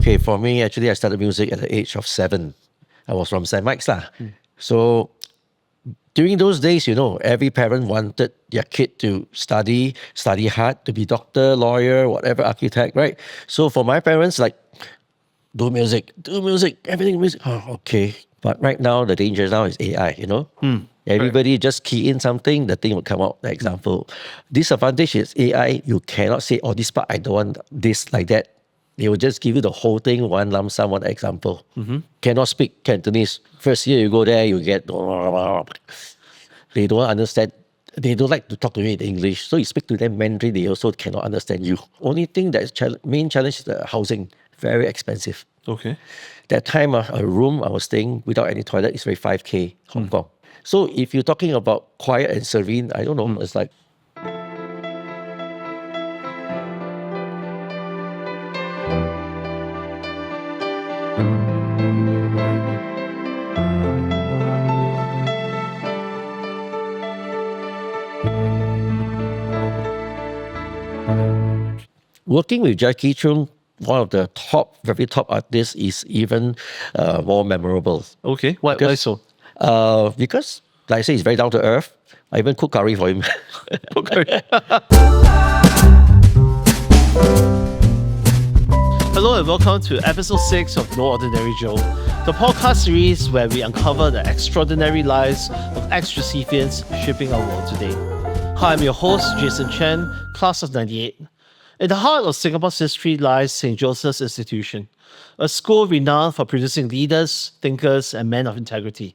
Okay, for me, actually, I started music at the age of 7. I was from St. Mike's. So during those days, every parent wanted their kid to study hard, to be doctor, lawyer, whatever, architect, right? So for my parents, like, do music, everything music. Oh, okay. But right now, the danger now is AI, Everybody just key in something, the thing will come out, the example. Disadvantage is AI, you cannot say, oh, this part, I don't want this, like that. They will just give you the whole thing, one lump sum, one example. Cannot speak Cantonese. First year you go there, you get... They don't understand. They don't like to talk to you in English. So you speak to them Mandarin, they also cannot understand you. Only thing that's main challenge is the housing. Very expensive. Okay. That time, a room I was staying without any toilet is very 5K Hong Kong. So if you're talking about quiet and serene, I don't know, it's like... Working with Jackie Chung, one of the very top artists, is even more memorable. Okay. Why so? Because, like I say, he's very down to earth. I even cook curry for him. Cook curry. Hello and welcome to episode 6 of No Ordinary Joe, the podcast series where we uncover the extraordinary lives of ex-Josephians shaping our world today. Hi, I'm your host, Jason Chen, class of 98. In the heart of Singapore's history lies St. Joseph's Institution, a school renowned for producing leaders, thinkers, and men of integrity.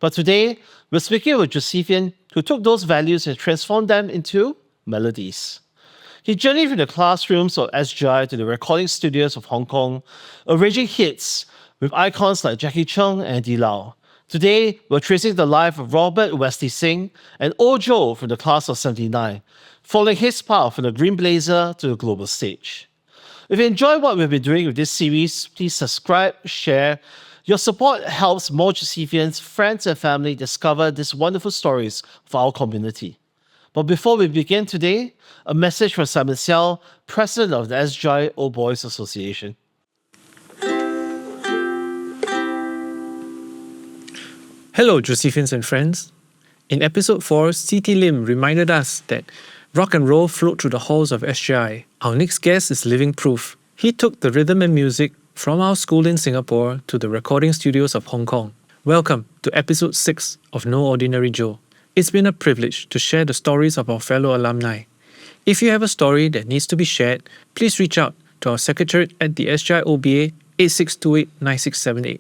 But today, we're speaking with a Josephian who took those values and transformed them into melodies. He journeyed from the classrooms of SGI to the recording studios of Hong Kong, arranging hits with icons like Jackie Chung and Andy Lau. Today, we're tracing the life of Robert Wesley Seng and Ojo from the class of 79, following his path from the Green Blazer to the global stage. If you enjoy what we've been doing with this series, please subscribe, share. Your support helps more Josephians, friends, and family discover these wonderful stories of our community. But before we begin today, a message from Simon Seow, president of the SGI Old Boys Association. Hello, Josephians and friends. In episode 4, C.T. Lim reminded us that rock and roll flowed through the halls of SGI. Our next guest is living proof. He took the rhythm and music from our school in Singapore to the recording studios of Hong Kong. Welcome to episode 6 of No Ordinary Joe. It's been a privilege to share the stories of our fellow alumni. If you have a story that needs to be shared, please reach out to our secretariat at the SGI OBA 8628-9678.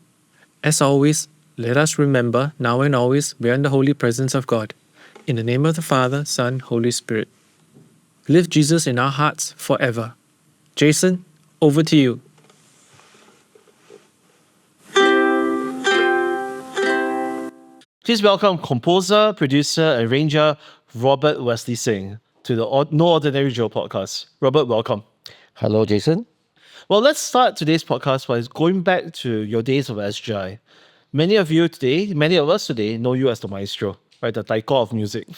As always, let us remember, now and always, we are in the holy presence of God. In the name of the Father, Son, Holy Spirit. Live Jesus in our hearts forever. Jason, over to you. Please welcome composer, producer, and arranger Robert Wesley Seng to the No Ordinary Joe podcast. Robert, welcome. Hello, Jason. Well, let's start today's podcast by going back to your days of SGI. Many of us today know you as the maestro, right? The taiko of music.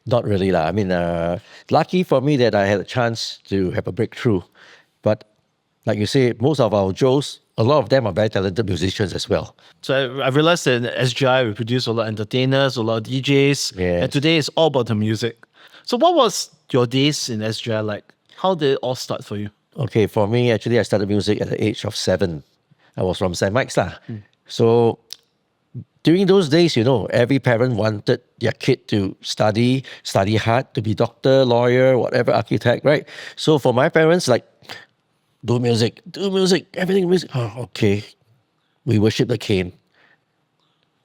Not really. I mean, lucky for me that I had a chance to have a breakthrough. But like you say, most of our Joes, a lot of them are very talented musicians as well. So I realized that in SGI, we produce a lot of entertainers, a lot of DJs. Yes. And today it's all about the music. So what was your days in SGI like? How did it all start for you? Okay, for me, actually, I started music at the age of 7. I was from St. Mike's. So during those days, every parent wanted their kid to study hard, to be doctor, lawyer, whatever, architect, right? So for my parents, like, do music, everything music. Oh, okay. We worship the cane.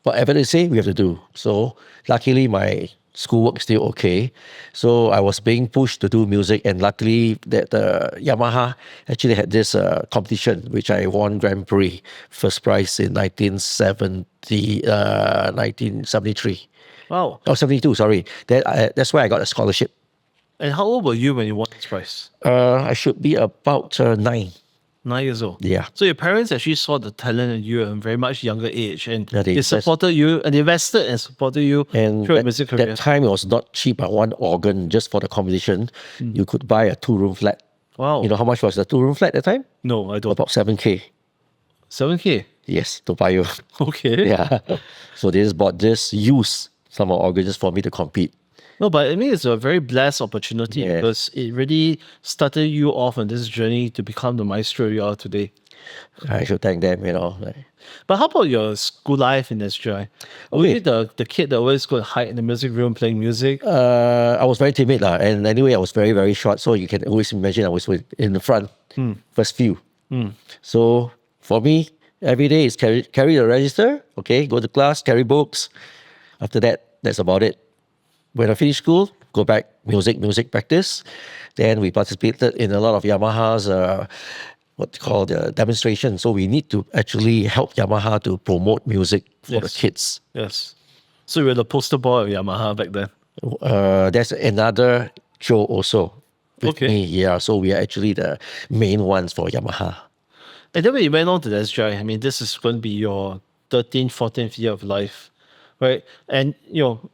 Whatever they say, we have to do. So luckily, my schoolwork is still okay. So I was being pushed to do music, and luckily that Yamaha actually had this competition, which I won Grand Prix, first prize in 1973. Wow. Oh, 72, sorry. That's why I got a scholarship. And how old were you when you won this prize? I should be about 9. 9 years old. Yeah. So your parents actually saw the talent in you at a very much younger age, and Yeah, they supported you, and they invested and supported you And through your music career. that time it was not cheap. One organ just for the competition, you could buy a 2-room flat. Wow. You know how much was the 2-room flat at the time? No, I don't. About 7K. 7K. Yes, Toa Payoh. Okay. Yeah. So they just bought this, used some of our just for me to compete. No, but I mean, it's a very blessed opportunity Yes. because it really started you off on this journey to become the maestro you are today. I should thank them, you know. But how about your school life in SGI? Were Okay. you the kid that always go and hide in the music room playing music? I was very timid, and anyway, I was very, very short. So you can always imagine I was in the front, first few. So for me, every day is carry the register, okay, go to class, carry books. After that, that's about it. When I finish school, go back, music practice. Then we participated in a lot of Yamaha's what you call the demonstration. So we need to actually help Yamaha to promote music for the Yes. kids. Yes. So you were the poster boy of Yamaha back then. There's another show also with Okay. me. Yeah, so we are actually the main ones for Yamaha. And then when you went on to the SGI, I mean, this is going to be your 13th, 14th year of life, right? And,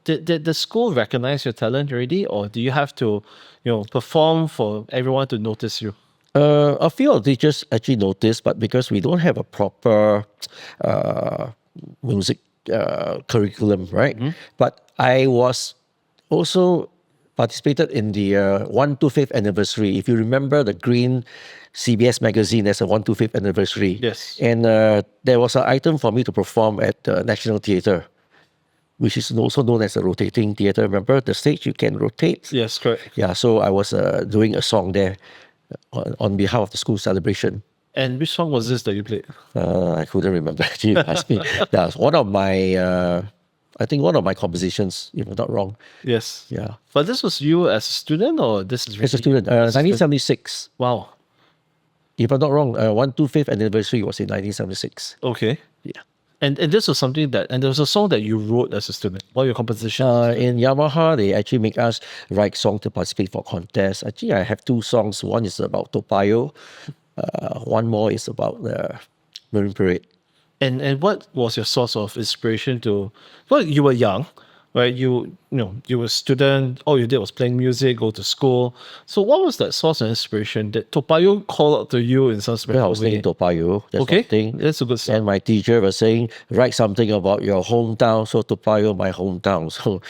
did the school recognize your talent already? Or do you have to, perform for everyone to notice you? A few of the teachers actually noticed, but because we don't have a proper music curriculum, right? But I was also participated in the 125th anniversary. If you remember the green CBS magazine, there's a 125th anniversary. Yes. And there was an item for me to perform at the National Theatre, which is also known as a rotating theatre. Remember the stage you can rotate? Yes, correct. Yeah, so I was doing a song there on behalf of the school celebration. And which song was this that you played? I couldn't remember. Actually, you asked me. That's one of my, I think one of my compositions, if I'm not wrong. Yes. Yeah. But this was you as a student, or this is As a really- student, 1976. Wow. If I'm not wrong, 125th anniversary was in 1976. Okay. Yeah. And this was something and there was a song that you wrote as a student. What your composition? In Yamaha, they actually make us write songs to participate for contests. Actually, I have 2 songs. One is about Toa Payoh. One more is about the Marine Parade. And what was your source of inspiration to? Well, you were young, right? You were a student. All you did was playing music, go to school. So what was that source of inspiration that Toa Payoh called out to you in some Well, I special was way? thinking Toa Payoh. That's Okay, one thing. that's a good start. And my teacher was saying, write something about your hometown. So Toa Payoh, my hometown. So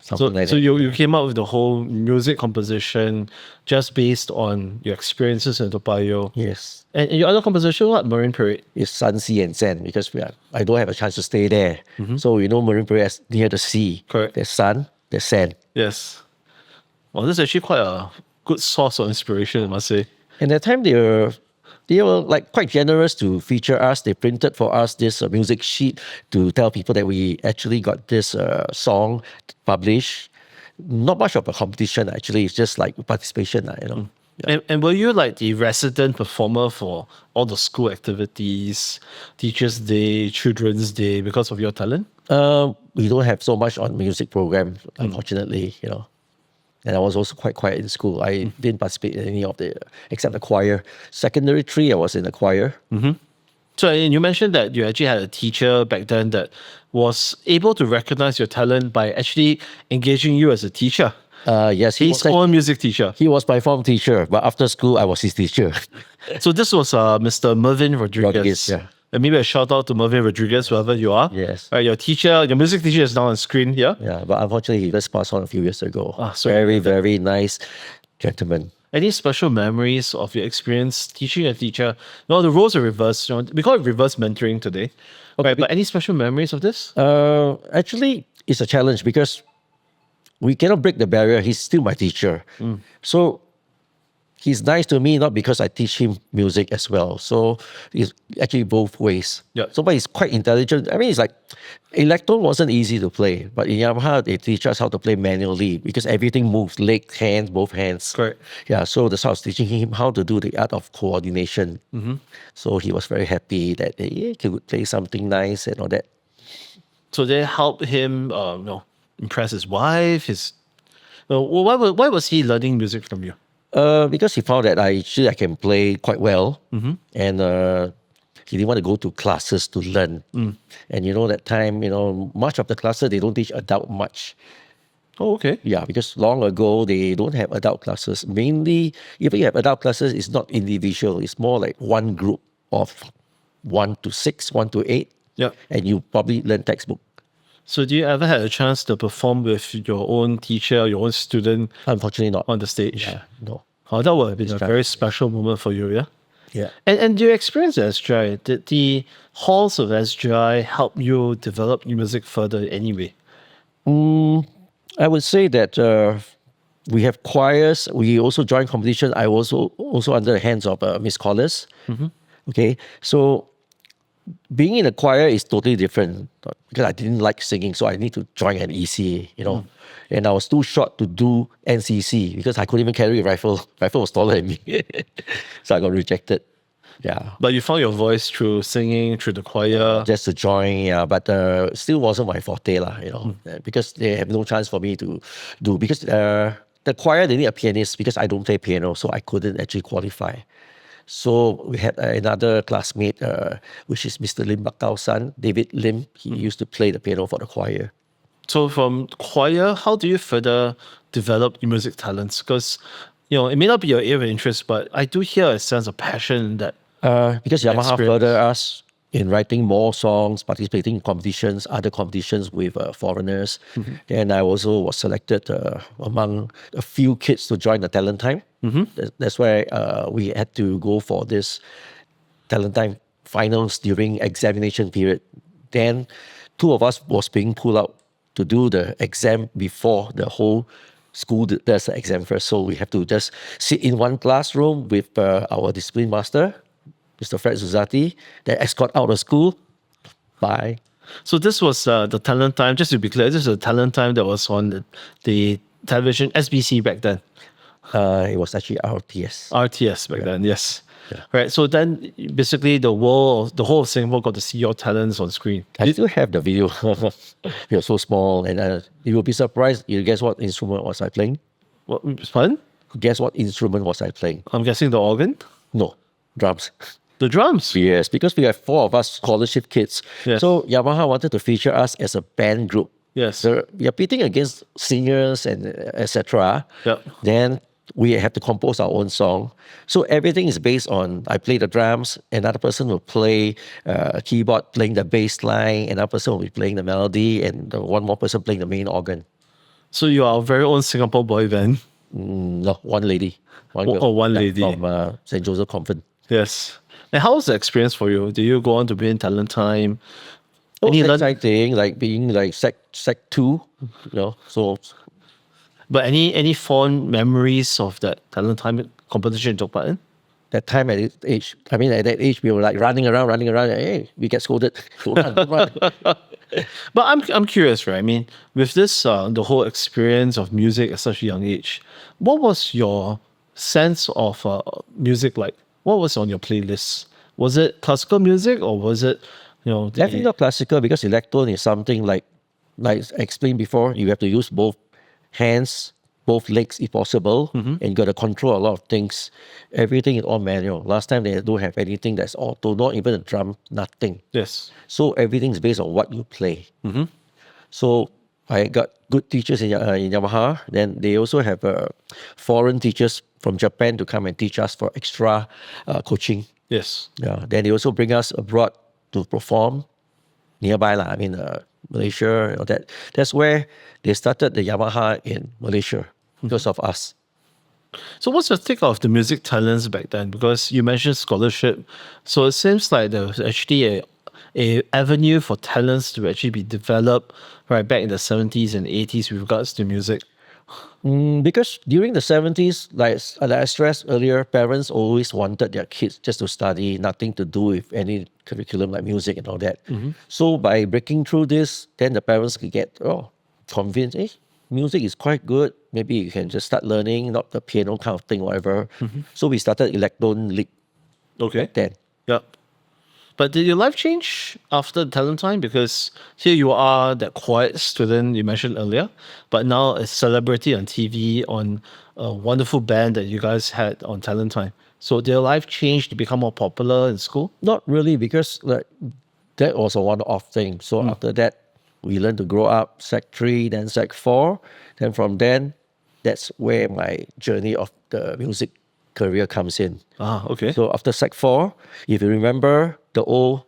something like So that. you came up with the whole music composition just based on your experiences in Toa Payoh. Yes. And your other composition, what? Marine Parade. It's sun, sea, and sand because I don't have a chance to stay there. So Marine Parade is near the sea. Correct. There's sun, there's sand. Yes. Well, this is actually quite a good source of inspiration, I must say. And at the time they were like quite generous to feature us. They printed for us this music sheet to tell people that we actually got this song published. Not much of a competition actually. It's just like participation, Yeah. And were you like the resident performer for all the school activities, Teachers' Day, Children's Day, because of your talent? We don't have so much on music program, unfortunately, And I was also quite quiet in school. I didn't participate in any of except the choir. Secondary 3, I was in the choir. So and you mentioned that you actually had a teacher back then that was able to recognize your talent by actually engaging you as a teacher. Yes, His own music teacher. he was my form teacher, but after school, I was his teacher. So this was Mr. Mervyn Rodriguez. Rodriguez, yeah. And maybe a shout out to Mervyn Rodriguez, wherever you are. Yes. Your music teacher is now on screen here. Yeah, but unfortunately, he just passed on a few years ago. sorry to Very, hear that. very nice gentleman. Any special memories of your experience teaching a teacher? No, the roles are reversed. We call it reverse mentoring today. Okay, but any special memories of this? Actually, it's a challenge because we cannot break the barrier. He's still my teacher. So he's nice to me, not because I teach him music as well. So it's actually both ways. Yeah. So, but he's quite intelligent. I mean, it's like electron wasn't easy to play, but in Yamaha, they teach us how to play manually because everything moves, leg, hands, both hands. Correct. Yeah, so that's how I was teaching him how to do the art of coordination. So he was very happy that he could play something nice and all that. So they helped him, impress his wife. Why was he learning music from you? Because he found that I can play quite well, and he didn't want to go to classes to learn. And that time, much of the classes they don't teach adult much. Oh, okay. Yeah, because long ago they don't have adult classes. Mainly, even you have adult classes, it's not individual. It's more like one group of 1 to 6, 1 to 8, Yeah. and you probably learn textbook. So do you ever had a chance to perform with your own teacher, or your own student Unfortunately, not. on the stage? Yeah, no. Oh, that would have been a right. very special moment for you, yeah? Yeah. And your experience at SGI, did the halls of SGI help you develop your music further anyway? I would say that we have choirs. We also join competition. I was also under the hands of Miss Collins. Okay, so being in a choir is totally different because I didn't like singing, so I need to join an ECA, and I was too short to do NCC because I couldn't even carry a rifle. Rifle was taller than me, so I got rejected. Yeah, But you found your voice through singing, through the choir. just to join, yeah, but still wasn't my forte, because they have no chance for me to do. Because the choir, they need a pianist because I don't play piano, so I couldn't actually qualify. So we had another classmate, which is Mr. Lim Bakau's son, David Lim. He used to play the piano for the choir. So from choir, how do you further develop your music talents? Because, it may not be your area of interest, but I do hear a sense of passion in that. Because Yamaha Experience. furthered us in writing more songs, participating in competitions, other competitions with foreigners. And I also was selected among a few kids to join the Talent Time. That's why we had to go for this Talent Time finals during examination period. Then 2 of us was being pulled out to do the exam before the whole school does the exam first. So we have to just sit in one classroom with our discipline master, Mr. Fred Zuzati, then escort out of school. Bye. So this was the talent time. Just to be clear, this is a talent time that was on the television, SBC back then. It was actually RTS. RTS back then, yes. Right. So then basically the whole of Singapore got to see your talents on screen. I still have the video. We are so small, and you will be surprised. You guess what instrument was I playing? What, fun? Guess what instrument was I playing? I'm guessing the organ? No, drums. The drums? Yes, because we have 4 of us scholarship kids. Yes. So Yamaha wanted to feature us as a band group. Yes. So we are competing against singers and etc. Yep. Then we have to compose our own song. So everything is based on, I play the drums, another person will play keyboard, playing the bass line, another person will be playing the melody, and one more person playing the main organ. So you are our very own Singapore boy band. No, one lady. One girl. Oh, one lady. From St. Joseph Convent. Yes. And how was the experience for you? Did you go on to be in talent time? Oh, Any it's learn- exciting, like being like sec 2, so But any fond memories of that talent time competition you took part in? that time at that age, we were like running around, hey, we get scolded. Don't run. But I'm curious, right? I mean, with this the whole experience of music at such a young age, what was your sense of music like? What was on your playlist? Was it classical music or was it, Definitely not classical, because electron is something like I explained before, you have to use both hands, both legs if possible, and you got to control a lot of things. Everything is all manual. Last time they don't have anything that's auto, not even a drum, nothing. Yes. So everything's based on what you play. So I got good teachers in Yamaha. Then they also have foreign teachers from Japan to come and teach us for extra coaching. Yes. Yeah. Then they also bring us abroad to perform nearby, Malaysia. That's where they started the Yamaha in Malaysia because of us. So what's your take of the music talents back then? Because you mentioned scholarship. So it seems like there was actually a avenue for talents to actually be developed right back in the 70s and 80s with regards to music. Because during the 70s, like I stressed earlier, parents always wanted their kids just to study, nothing to do with any curriculum like music and all that. So by breaking through this, then the parents could get convinced, music is quite good. Maybe you can just start learning, not the piano kind of thing, whatever. So we started Electron League Okay. then. Yeah. But did your life change after the talent time? Because here you are, that quiet student you mentioned earlier, but now a celebrity on TV, on a wonderful band that you guys had on talent time. So did your life change to become more popular in school? Not really, because that was a one-off thing. So after that, we learn to grow up, Sec 3, then Sec 4. Then from then, that's where my journey of the music career comes in. Okay. So after Sec 4, if you remember the old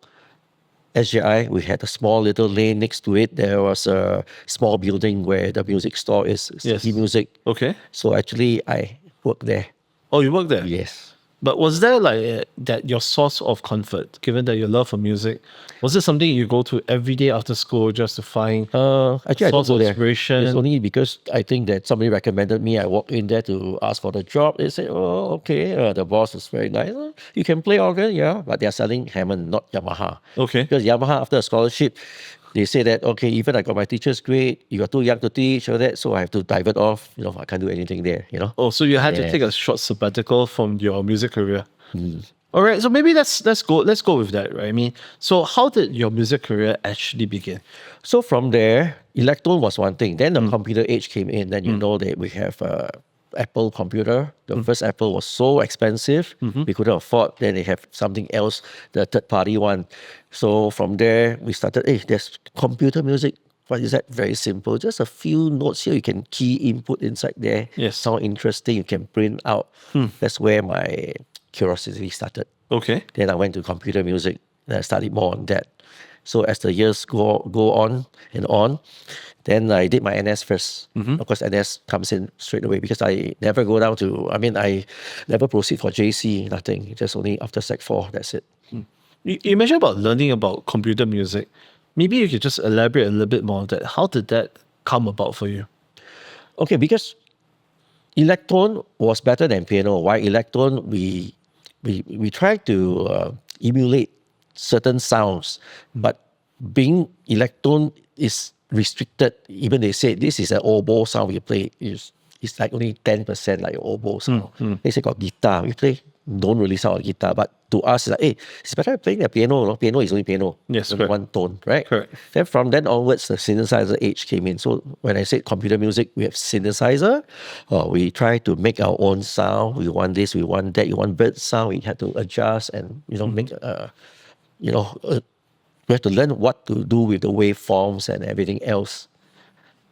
SJI, we had a small little lane next to it. There was a small building where the music store is, Yes. City Music. Okay. So actually, I worked there. Oh, you worked there? Yes. But was there like that your source of comfort, given that your love for music? Was it something you go to every day after school just to find Actually, I don't source go of there. inspiration? It's only because I think that somebody recommended me. I walked in there to ask for the job. They said, "Oh, okay, the boss is very nice. You can play organ, yeah, but they're selling Hammond, not Yamaha. Okay. Because Yamaha, after a scholarship, they say that, okay, even I got my teacher's grade, you are too young to teach, or that, so I have to divert off. I can't do anything there, Oh, so you had to Yeah. take a short sabbatical from your music career. All right, so maybe let's go with that, right? I mean, so how did your music career actually begin? So from there, Electron was one thing. Then the computer age came in. Then you know that we have Apple computer. The first Apple was so expensive, we couldn't afford. Then they have something else, the third party one. So from there, we started, there's computer music. What is that? Very simple. Just a few notes here. You can key input inside there. Yes. Sound interesting. You can print out. That's where my curiosity started. Okay. Then I went to computer music and I studied more on that. So as the years go on and on, then I did my NS first. Of course, NS comes in straight away because I never go down to, I never proceed for JC, nothing. Just only after Sec 4, that's it. You mentioned about learning about computer music. Maybe you could just elaborate a little bit more on that. How did that come about for you? Okay, because Electron was better than piano. Why Electron? We try to emulate certain sounds, but being Electron is restricted. Even they say this is an oboe sound we play. It's like only 10% like oboe sound. They say got guitar. We play, don't really sound like guitar, but to us, it's like, it's better playing the piano. No? Piano is only piano. Yes, only correct. one tone, right? Correct. Then from then onwards, the synthesizer age came in. So when I said computer music, we have synthesizer. We try to make our own sound. We want this, we want that. You want bird sound, we had to adjust and make we have to learn what to do with the waveforms and everything else.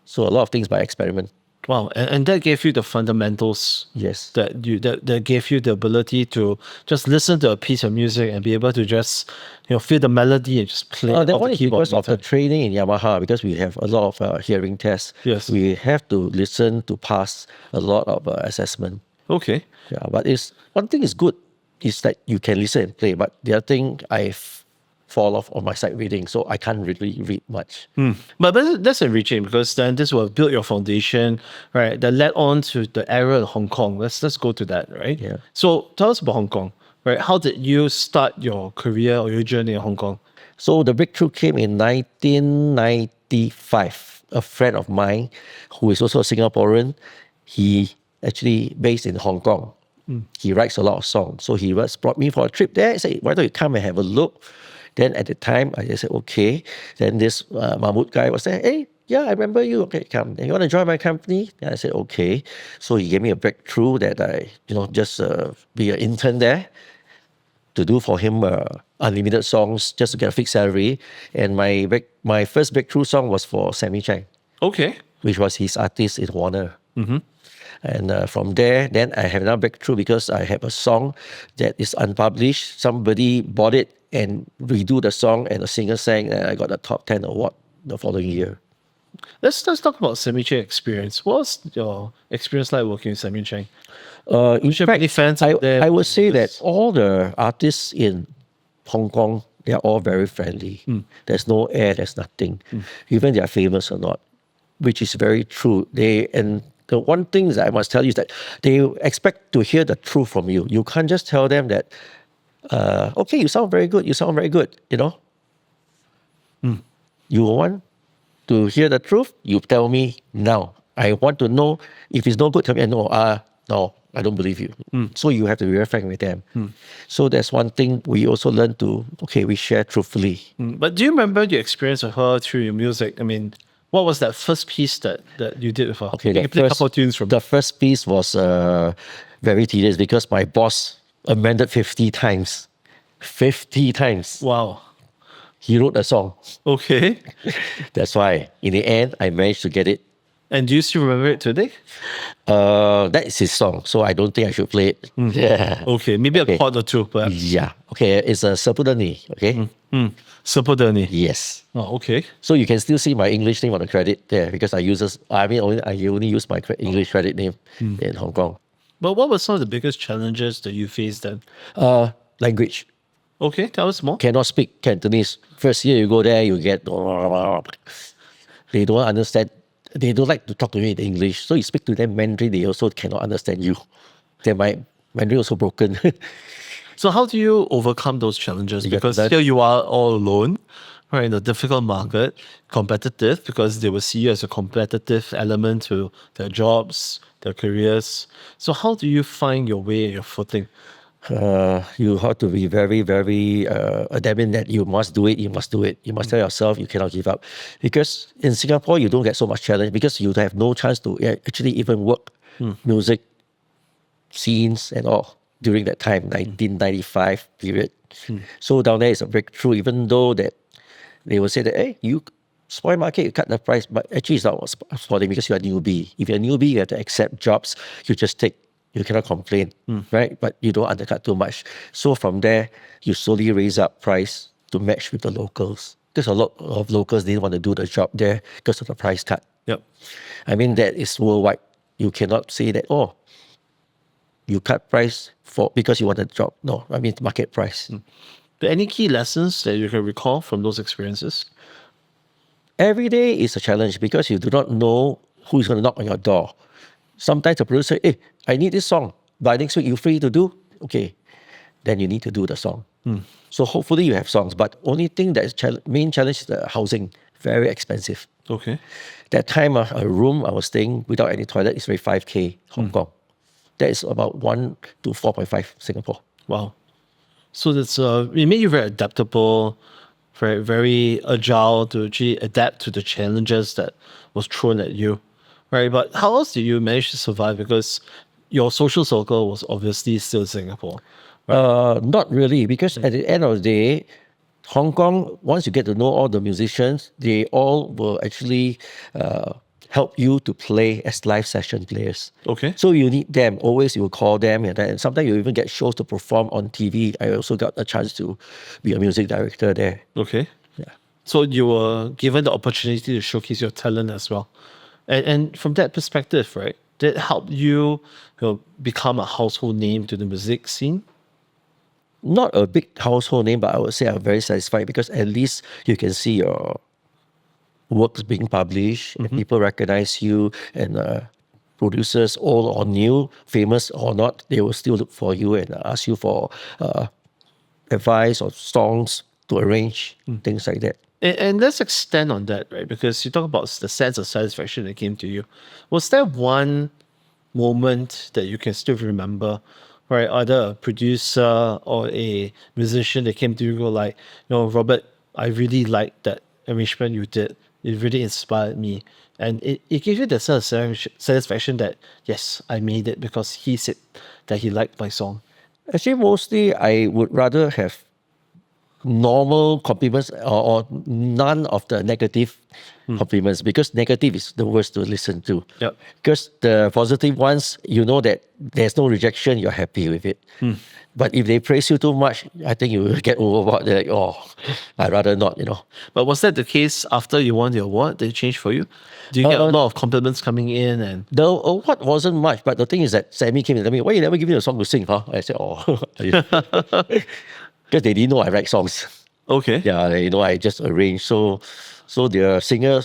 So a lot of things by experiment. Wow, and that gave you the fundamentals. Yes. That gave you the ability to just listen to a piece of music and be able to just feel the melody and just play That off one the is keyboard. because of the training in Yamaha, because we have a lot of hearing tests. Yes. We have to listen to pass a lot of assessment. Okay. Yeah, but one thing is good, is that you can listen and play. But the other thing, I fall off on my sight reading, so I can't really read much. But that's enriching because then this will build your foundation, right? That led on to the era of Hong Kong. Let's go to that, right? Yeah. So tell us about Hong Kong, right? How did you start your career or your journey in Hong Kong? So the breakthrough came in 1995. A friend of mine, who is also a Singaporean, he actually based in Hong Kong. He writes a lot of songs. So he brought me for a trip there. He said, why don't you come and have a look? Then at the time, I just said, okay. Then this Mahmood guy was saying, hey, yeah, I remember you. Okay, come. You want to join my company? Then I said, okay. So he gave me a breakthrough that I, just be an intern there to do for him unlimited songs just to get a fixed salary. And my first breakthrough song was for Sammy Chang, Okay. which was his artist in Warner. And from there, then I have another breakthrough because I have a song that is unpublished. Somebody bought it and redo the song, and the singer sang, and I got a top 10 award the following year. Let's talk about Sammy Cheng experience. What's your experience like working with Sammy Cheng? In have any fans out there? I would say that all the artists in Hong Kong, they are all very friendly. There's no air, there's nothing. Even they are famous or not, which is very true. And the one thing that I must tell you is that they expect to hear the truth from you. You can't just tell them that, okay, you sound very good, You want to hear the truth, you tell me now. I want to know. If it's no good, tell me, no, I don't believe you. So you have to be very frank with them. So that's one thing we also learn to, we share truthfully. But do you remember your experience with her through your music? I mean, what was that first piece that you did with her? Okay, you can play a couple of tunes from the first piece was very tedious because my boss amended 50 times. 50 times. Wow. He wrote a song. Okay. That's why, in the end, I managed to get it. And do you still remember it today? That is his song, so I don't think I should play it. Yeah. Okay, maybe Okay. a chord or two, perhaps. Yeah. Okay, it's a Sapudani. Okay. Sapodani. Yes. Oh, okay. So you can still see my English name on the credit there because I only use my English credit name in Hong Kong. But what were some of the biggest challenges that you faced then? Language. Okay, tell us more. Cannot speak Cantonese. First year you go there, you get they don't understand. They don't like to talk to you in English. So you speak to them Mandarin, they also cannot understand you. Then my Mandarin also broken. So how do you overcome those challenges? You got Because that. here you are all alone, right, in a difficult market, competitive, because they will see you as a competitive element to their jobs, their careers. So how do you find your way, your footing? You have to be very, very adamant that you must do it, you must do it. You must tell yourself you cannot give up. Because in Singapore, you don't get so much challenge because you have no chance to actually even work music scenes and all during that time, 1995 period. So down there is a breakthrough, even though that they will say that, hey, you spoil market, you cut the price. But actually, it's not spoiling because you're a newbie. If you're a newbie, you have to accept jobs. You just take. You cannot complain, right? But you don't undercut too much. So from there, you slowly raise up price to match with the locals. Because a lot of locals didn't want to do the job there because of the price cut. Yep. I mean, that is worldwide. You cannot say that, oh, you cut price because you want a job. No, I mean, market price. But any key lessons that you can recall from those experiences? Every day is a challenge because you do not know who's going to knock on your door. Sometimes the producer say, hey, I need this song. By next week, you free to do? Okay. Then you need to do the song. So hopefully you have songs. But only thing that is main challenge is the housing. Very expensive. Okay. That time, a room I was staying without any toilet is very 5K Hong Kong. That is about 1 to 4.5 Singapore. Wow. So that's it made you very adaptable, very, very agile to actually adapt to the challenges that was thrown at you. Right. But how else did you manage to survive? Because your social circle was obviously still in Singapore. Not really, because at the end of the day, Hong Kong, once you get to know all the musicians, they all will actually help you to play as live session players. Okay. So you need them. Always you will call them, and sometimes you even get shows to perform on TV. I also got a chance to be a music director there. Okay. Yeah. So you were given the opportunity to showcase your talent as well. And from that perspective, right, did it help you, become a household name to the music scene? Not a big household name, but I would say I'm very satisfied because at least you can see your works being published and people recognize you, and producers, old or new, famous or not, they will still look for you and ask you for advice or songs to arrange, things like that. And let's extend on that, right? Because you talk about the sense of satisfaction that came to you. Was there one moment that you can still remember, right? Either a producer or a musician that came to you and go like, Robert, I really like that arrangement you did. It really inspired me. And it gave you the sense of satisfaction that, yes, I made it because he said that he liked my song. Actually, mostly I would rather have normal compliments or none of the negative compliments, because negative is the worst to listen to. Yep. Because the positive ones, you know that there's no rejection, you're happy with it. But if they praise you too much, I think you will get overboard. They're like, oh, I'd rather not, But was that the case after you won the award? Did it change for you? Do you get a lot of compliments coming in? And The award wasn't much, but the thing is that Sammy came and told me, why you never give me a song to sing, huh? I said, oh. Because they didn't know I write songs. okay. Yeah, I just arranged. So the singer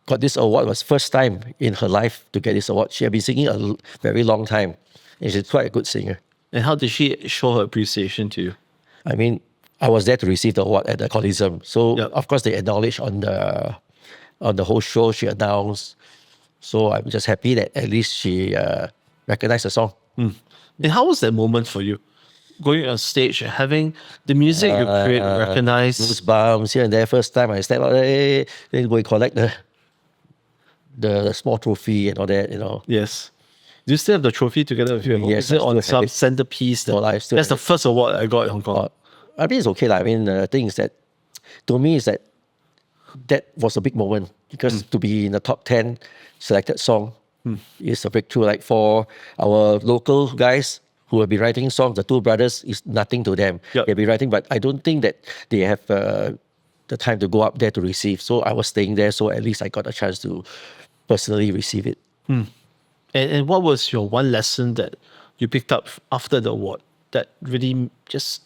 got this award. It was first time in her life to get this award. She had been singing a very long time, and she's quite a good singer. And how did she show her appreciation to you? I mean, I was there to receive the award at the Coliseum. So Yep. of course they acknowledged on the whole show. She announced. So I'm just happy that at least she recognized the song. And how was that moment for you? Going on stage and having the music you create recognized. Goosebumps here and there. First time I step out, then go and collect the small trophy and all that. Yes. Do you still have the trophy together with you? Yes, Is it I on still have some it. centerpiece? No, I still That's the have it. first award I got in Hong Kong. I mean, it's okay. I mean, the thing is that to me is that was a big moment because to be in the top 10 selected song is a breakthrough. Like for our local guys who have been writing songs, the two brothers is nothing to them. Yep. They've been writing, but I don't think that they have the time to go up there to receive. So I was staying there, so at least I got a chance to personally receive it. And what was your one lesson that you picked up after the award that really just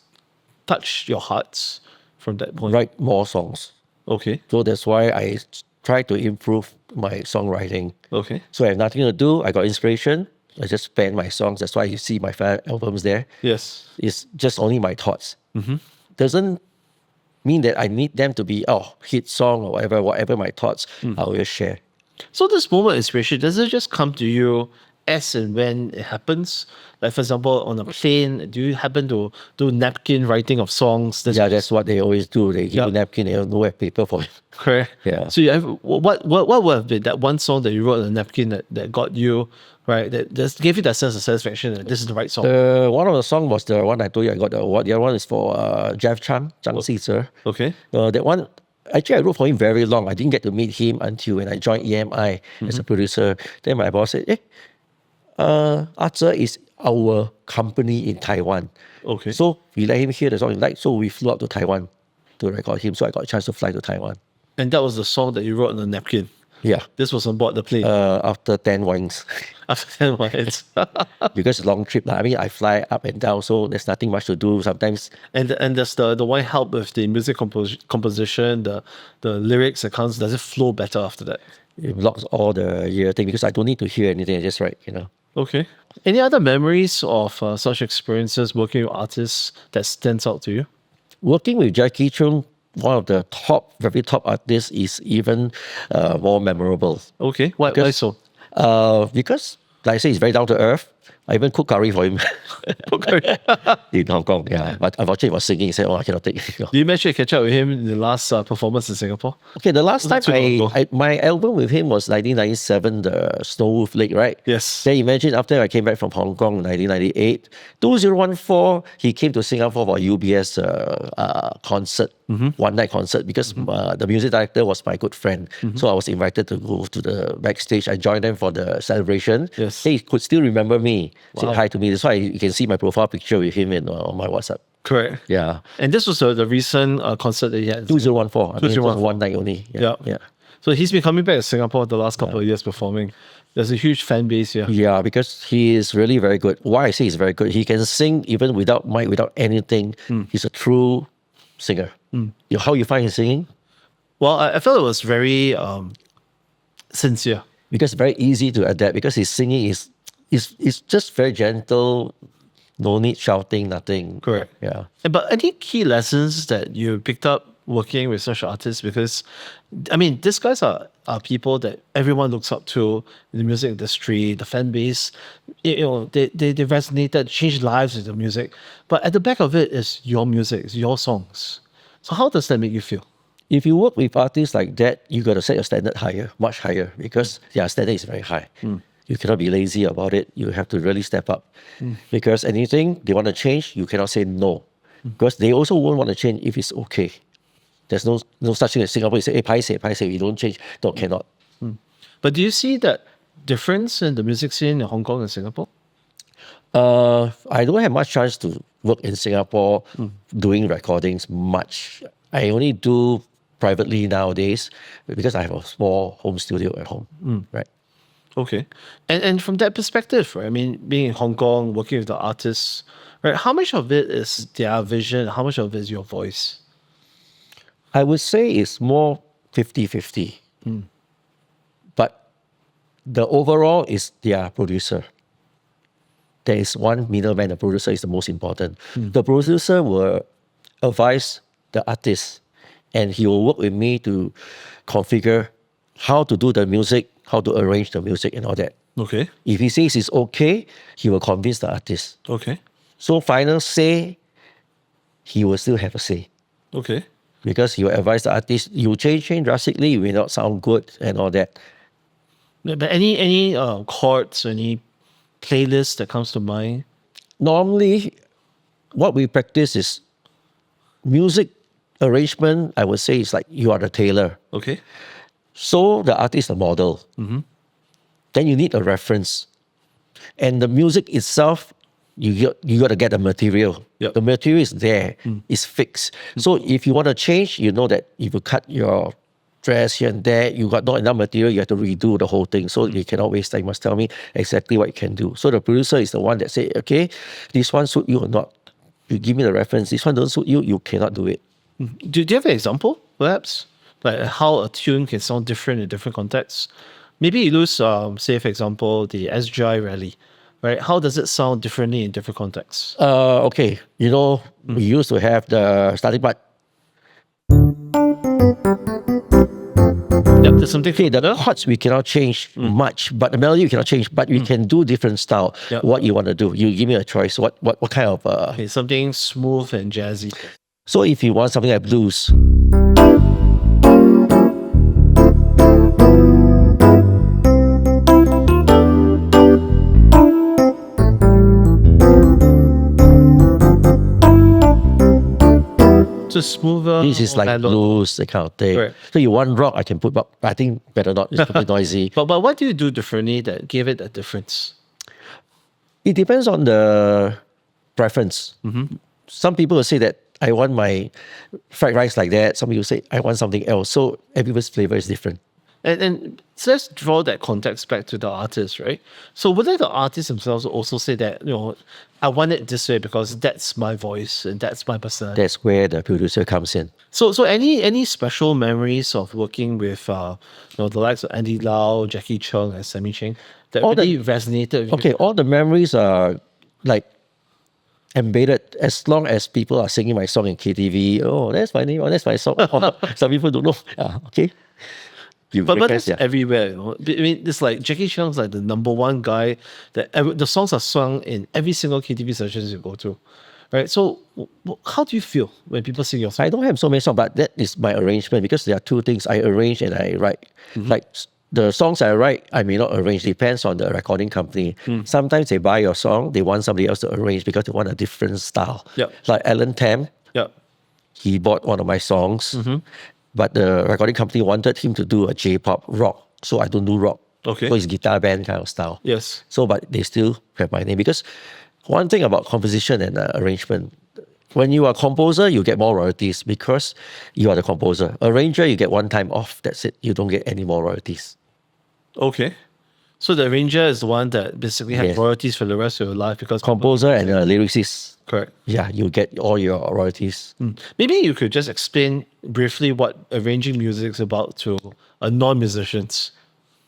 touched your hearts from that point? Write more songs. Okay. So that's why I try to improve my songwriting. Okay. So I have nothing to do. I got inspiration. I just pen my songs. That's why you see my 5 albums there. Yes. It's just only my thoughts. Doesn't mean that I need them to be hit song or whatever my thoughts I will share. So this moment of inspiration, does it just come to you as and when it happens? Like for example, on a plane, do you happen to do napkin writing of songs? That's what they always do. They give you a napkin, they don't have paper for it. Correct. Yeah. So you have what would have been that one song that you wrote on a napkin that got you right? That just gave you that sense of satisfaction that this is the right song. One of the songs was the one I told you I got the award. The other one is for Jeff Chan, Zhang Xizhe. Okay. That one, actually, I wrote for him very long. I didn't get to meet him until when I joined EMI as a producer. Then my boss said, Arthur is our company in Taiwan. Okay. So we let him hear the song he liked. So we flew out to Taiwan to record him. So I got a chance to fly to Taiwan. And that was the song that you wrote on a napkin. Yeah. This was on board the plane. After 10 wines. After 10 months. Because it's a long trip. I mean, I fly up and down, so there's nothing much to do sometimes. And does the wine help with the music composition, the lyrics, accounts? Does it flow better after that? It blocks all the year thing because I don't need to hear anything. I just write, Okay. Any other memories of such experiences working with artists that stands out to you? Working with Jackie Chun, one of the very top artists, is even more memorable. Okay. Why so? Because, like I say, he's very down to earth. I even cook curry for him in Hong Kong. Yeah, but unfortunately, he was singing. He said, I cannot take it. Did you manage to catch up with him in the last performance in Singapore? Okay, the last time Was it too long ago? my album with him was 1997, the Snow Wolf Lake, right? Yes. Then imagine after I came back from Hong Kong in 1998, 2014, he came to Singapore for a UBS concert, one night concert, because the music director was my good friend. So I was invited to go to the backstage. I joined them for the celebration. Yes. He could still remember me, said Wow. hi to me. That's why you can see my profile picture with him on my WhatsApp. Correct. Yeah. And this was the recent concert that he had. 2014. I mean, it was 2014. one night only. Yeah. So he's been coming back to Singapore the last couple of years performing. There's a huge fan base here. Yeah, because he is really very good. Why I say he's very good, he can sing even without mic, without anything. He's a true singer. How you find his singing? Well, I felt it was very sincere. Because it's very easy to adapt, because his singing is just very gentle, no need shouting, nothing. Correct. Yeah. But any key lessons that you picked up working with such artists? Because, I mean, these guys are people that everyone looks up to in the music industry, the fan base. They resonated, changed lives with the music. But at the back of it is your music, it's your songs. So how does that make you feel? If you work with artists like that, you got to set your standard higher, much higher, because their standard is very high. You cannot be lazy about it. You have to really step up. Because anything they want to change, you cannot say no. Because they also won't want to change if it's okay. There's no such thing as Singapore. You say, hey, paise, you don't change. No, cannot. But do you see that difference in the music scene in Hong Kong and Singapore? I don't have much chance to work in Singapore doing recordings much. I only do privately nowadays because I have a small home studio at home. Right. Okay. And from that perspective, right, I mean, being in Hong Kong, working with the artists, right, how much of it is their vision? How much of it is your voice? I would say it's more 50-50. But the overall is their producer. There is one middleman, the producer is the most important. The producer will advise the artist, and he will work with me to configure how to do the music, how to arrange the music and all that. Okay. If he says it's okay, he will convince the artist. Okay. So final say, he will still have a say. Okay. Because he will advise the artist, you change drastically, it may not sound good and all that. But any chords, any playlist that comes to mind? Normally, what we practice is music arrangement, I would say, is like you are the tailor. Okay. So the artist, the model. Then you need a reference. And the music itself, you got to get the material. Yep. The material is there, it's fixed. So if you want to change, you know that if you cut your dress here and there, you got not enough material, you have to redo the whole thing. So you cannot waste time. You must tell me exactly what you can do. So the producer is the one that say, okay, this one suit you or not. You give me the reference. This one don't suit you, you cannot do it. Do you have an example, perhaps? Like how a tune can sound different in different contexts? Maybe you lose, say, for example, the SGI rally, right? How does it sound differently in different contexts? Okay, we used to have the starting part. Yep, there's something. Okay, the chords we cannot change much, but the melody we cannot change, but we can do different style. Yep. What you want to do, you give me a choice. What kind of? Okay, something smooth and jazzy. So if you want something like blues, Just smoother. this is like mellow. blues, that kind of thing. Correct. So you want rock, I can put rock. I think better not. It's too noisy. But what do you do differently that gave it a difference? It depends on the preference. Some people will say that I want my fried rice like that. Some people say I want something else. So everyone's flavor is different. And so let's draw that context back to the artist, right? So would the artists themselves also say that, I want it this way because that's my voice and that's my personality? That's where the producer comes in. So any special memories of working with the likes of Andy Lau, Jackie Chung, and Sammy Cheng that All the- really resonated with you? Okay, all the memories are like embedded as long as people are singing my song in KTV. Oh, that's my name. Oh, that's my song. Oh, some people don't know. Okay. You But recognize, that's everywhere. I mean, it's like Jackie Chan's like the number one guy that the songs are sung in every single KTV sessions you go to, right? So how do you feel when people sing your song? I don't have so many songs, but that is my arrangement because there are two things. I arrange and I write. Like the songs I write, I may not arrange. Depends on the recording company. Sometimes they buy your song, they want somebody else to arrange because they want a different style. Yep. Like Alan Tam, Yeah. he bought one of my songs, but the recording company wanted him to do a J-pop rock. So I don't do rock. Okay. So it's guitar band kind of style. Yes. So, but they still have my name because one thing about composition and arrangement, when you are composer, you get more royalties because you are the composer. Arranger, you get one time off. That's it. You don't get any more royalties. Okay. So the arranger is the one that basically has Yes. royalties for the rest of your life because Composer and lyricist, correct. yeah, you get all your royalties. Maybe you could just explain briefly what arranging music is about to a non-musicians.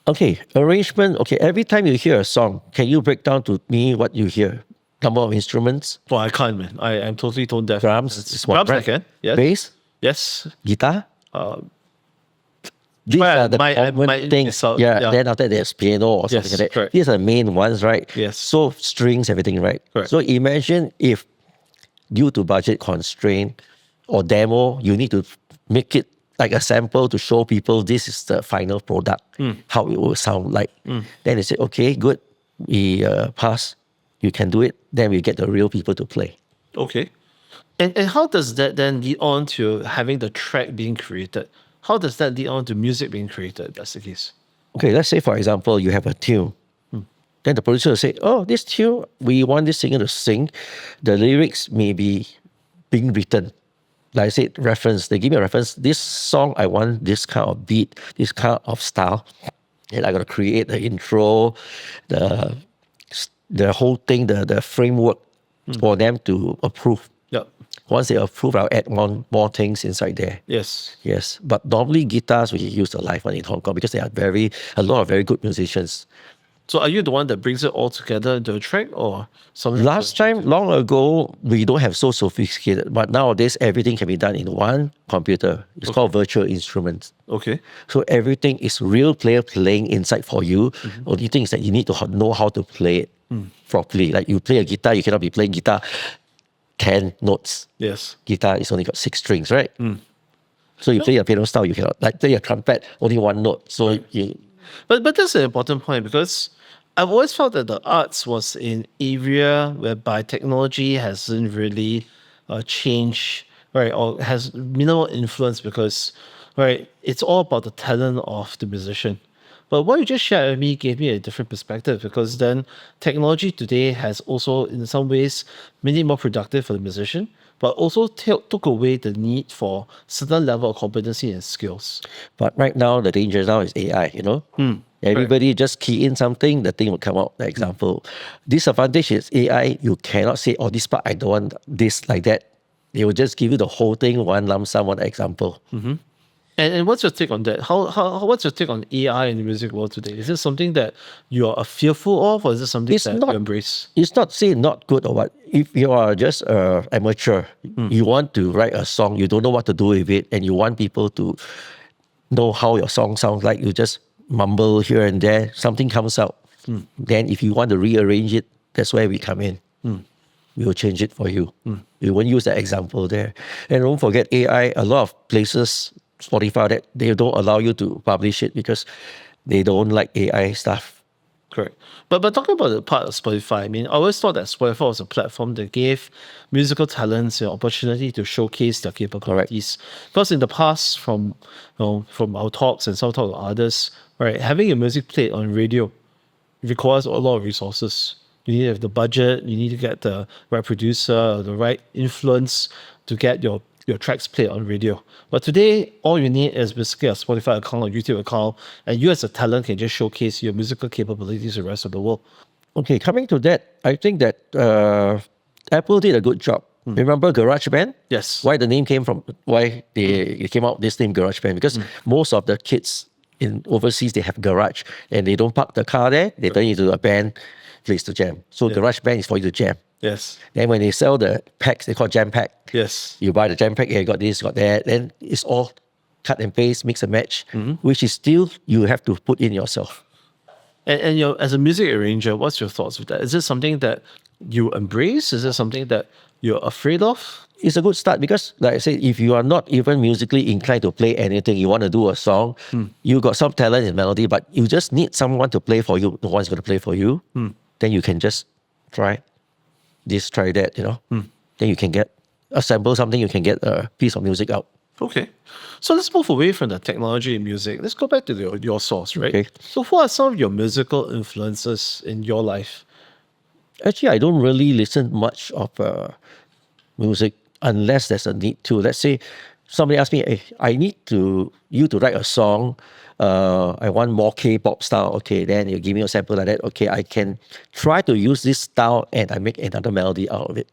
Okay, arrangement. Okay, every time you hear a song, can you break down to me what you hear? Number of instruments, Well, I can't, man. I'm totally tone deaf. drums, is one, Drums I right? can. Yes. Bass, Yes. guitar. Uh, These Well, are the my- common my- things. so- yeah, yeah. Then after that, there's piano or something Yes, like that. correct. These are the main ones, right? Yes. So strings, everything, right? Correct. So imagine if, due to budget constraint or demo, you need to make it like a sample to show people this is the final product, how it will sound like. Then they say, okay, good, we pass. You can do it. Then we get the real people to play. okay. And how does that then lead on to having the track being created? How does that lead on to music being created? That's the case. Okay, let's say, for example, you have a tune. Then the producer will say, oh, this tune, we want this singer to sing. The lyrics may be being written. Like I said, reference. They give me a reference. This song, I want this kind of beat, this kind of style. And I got to create the intro, the whole thing, the framework for them to approve. Yep. Once they approve, I'll add more things inside there. Yes. Yes, but normally guitars we use the live one in Hong Kong because there are a lot of very good musicians. So are you the one that brings it all together into a track or something? Last time, long ago, we don't have so sophisticated, but nowadays everything can be done in one computer. It's called virtual instruments. Okay. So everything is real player playing inside for you. Only thing is that you need to know how to play it properly. Like you play a guitar, you cannot be playing guitar 10 notes. Yes. Guitar is only got 6 strings, right? So you play a piano style, you cannot. Like play a trumpet, only one note. So you But that's an important point because I've always felt that the arts was an area whereby technology hasn't really changed right, or has minimal influence because, right, it's all about the talent of the musician. But what you just shared with me gave me a different perspective because then technology today has also, in some ways, made it more productive for the musician, but also took away the need for certain level of competency and skills. But right now, the danger now is AI, you know? Everybody just key in something, the thing will come out. The example. Disadvantage is AI, you cannot say, oh, this part, I don't want this, like that. They will just give you the whole thing, one lump sum, one example. And what's your take on that? What's your take on AI in the music world today? Is this something that you're fearful of, or is this something It's that not- you embrace? It's not saying not good or what. If you are just amateur, you want to write a song, you don't know what to do with it, and you want people to know how your song sounds like, you just mumble here and there, something comes out. Then if you want to rearrange it, that's where we come in. We will change it for you. We won't use that example there. And don't forget AI, a lot of places, Spotify, that they don't allow you to publish it because they don't like AI stuff. Correct. But talking about the part of Spotify, I mean, I always thought that Spotify was a platform that gave musical talents an opportunity to showcase their capabilities. Because in the past, from our talks and some talk with others, right, having your music played on radio requires a lot of resources. You need to have the budget, you need to get the right producer, the right influence to get your tracks played on radio. But today, all you need is basically a Spotify account or YouTube account, and you as a talent can just showcase your musical capabilities to the rest of the world. Okay, coming to that, I think that Apple did a good job. Remember GarageBand? Yes. Why the name came from, why they came out this name GarageBand? Because most of the kids in overseas, they have garage and they don't park the car there, they turn it into a band place to jam. So GarageBand is for you to jam. Yes. Then when they sell the packs, they call jam pack. Yes. You buy the jam pack, you got this, got that. Then it's all cut and paste, mix and match, which is still you have to put in yourself. And as a music arranger, what's your thoughts with that? Is this something that you embrace? Is it something that you're afraid of? It's a good start because, like I said, if you are not even musically inclined to play anything, you want to do a song, you got some talent in melody, but you just need someone to play for you. No one's going to play for you. Then you can just try this, try that, you know. Then you can assemble something, you can get a piece of music out. Okay. So let's move away from the technology in music. Let's go back to your source, right? Okay. So who are some of your musical influences in your life? Actually, I don't really listen much of music unless there's a need to. Let's say somebody asks me, hey, I need you to write a song. I want more K-pop style. Okay, then you give me a sample like that. Okay, I can try to use this style and I make another melody out of it.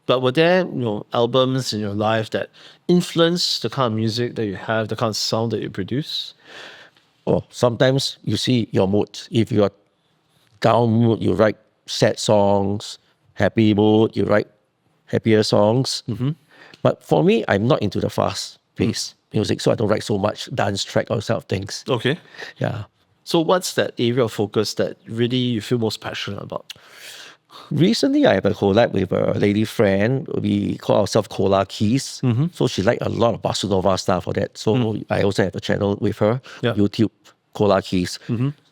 But were there albums in your life that influence the kind of music that you have, the kind of sound that you produce? Or sometimes you see your mood. If you're down mood, you write sad songs. Happy mood, you write happier songs. But for me, I'm not into the fast-paced music, so I don't write so much dance track or sort of things. Okay. Yeah. So what's that area of focus that really you feel most passionate about? Recently, I have a collab with a lady friend. We call ourselves Cola Keys. So she liked a lot of Bossa Nova stuff for that. So I also have a channel with her, Yeah. YouTube, Cola Keys.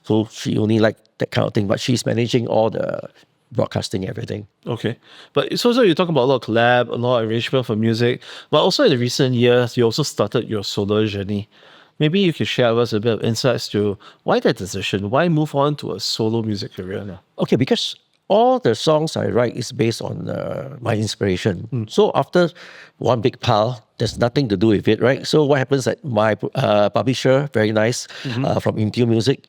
So she only liked that kind of thing, but she's managing all the broadcasting, everything. Okay. But so you talk about a lot of collab, a lot of arrangement for music, but also in the recent years, you also started your solo journey. Maybe you could share with us a bit of insights to why that decision, why move on to a solo music career now? Okay, because all the songs I write is based on my inspiration. So after one big pile, there's nothing to do with it, right? So what happens that my publisher, very nice, from Intune Music,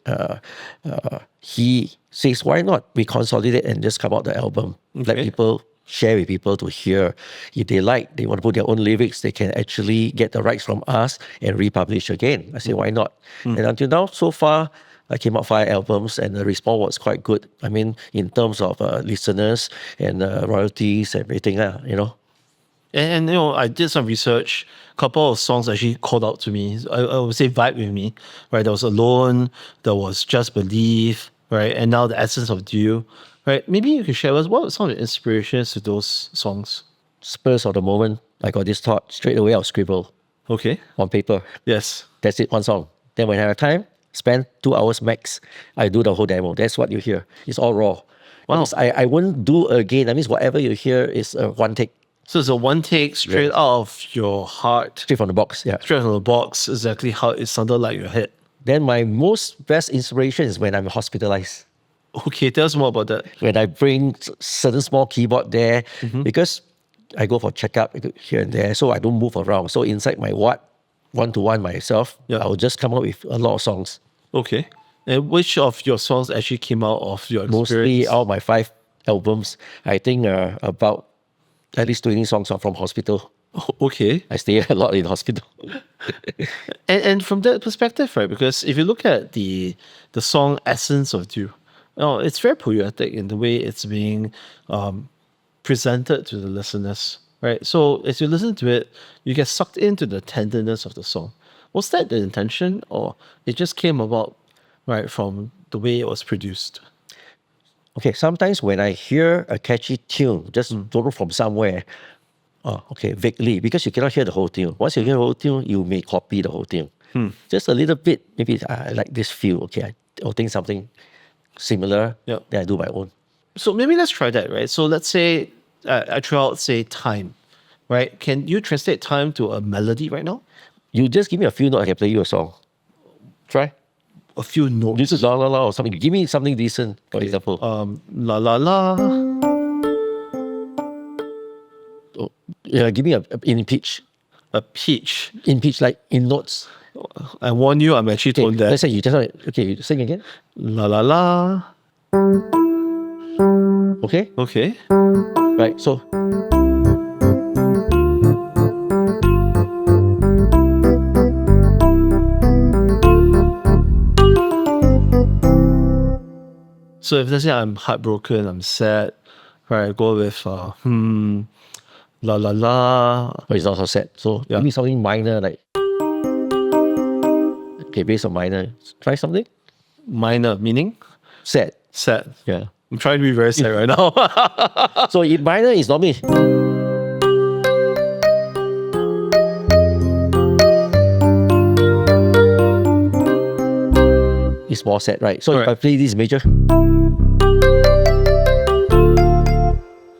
he says, why not we consolidate and just come out the album? Let people share with people to hear. If they like, they want to put their own lyrics, they can actually get the rights from us and republish again. I say, why not? And until now, so far, I came out 5 albums and the response was quite good. I mean, in terms of listeners and royalties and everything, you know. And I did some research. A couple of songs actually called out to me. I would say vibe with me, right? There was Alone, there was Just Believe, right? And now The Essence of You, right? Maybe you could share with us what were some of the inspirations to those songs? Spurs of the moment, I got this thought, straight away I'll scribble Okay. on paper. Yes. That's it, one song. Then when I have time, spend 2 hours max, I do the whole demo. That's what you hear. It's all raw. Wow. I won't do again. That means whatever you hear is one take. So it's a one take straight out of your heart, straight from the box. Yeah. straight from the box, exactly how it sounded like your head. Then my most best inspiration is when I'm hospitalized. Okay, tell us more about that. When I bring certain small keyboard there, because I go for checkup here and there, so I don't move around. So inside my ward, one-to-one myself, Yeah. I will just come up with a lot of songs. Okay. And which of your songs actually came out of your experience? Mostly out of my 5 albums, I think about at least 20 songs are from hospital. Okay. I stay a lot in hospital. And from that perspective, right? Because if you look at the song Essence of You, it's very poetic in the way it's being presented to the listeners, right? So as you listen to it, you get sucked into the tenderness of the song. Was that the intention, or it just came about, right, from the way it was produced? Okay, sometimes when I hear a catchy tune, just don't know from somewhere, okay, vaguely, because you cannot hear the whole tune. Once you hear the whole tune, you may copy the whole tune. Just a little bit, maybe I like this feel, okay, I'll think something similar, Yeah. then I do my own. So maybe let's try that, right? So let's say I throw out, say, time, right? Can you translate time to a melody right now? You just give me a few notes, I can play you a song. Try. A few notes. This is la la la or something. Give me something decent, for example. La la la. Yeah, give me a in pitch. A pitch. In pitch, like in notes. I warn you, I'm actually Okay, tone deaf. let's say you just okay, you sing again. La la la. Okay, Okay. right. So So if let's say I'm heartbroken, I'm sad, right? I go with la la la. but it's not so sad. So Yeah. give me something minor, like okay, based on minor. Try something Minor, meaning sad. sad. Yeah. I'm trying to be very sad right now. So in minor is normally it's more sad, right? So if I Correct. play this major,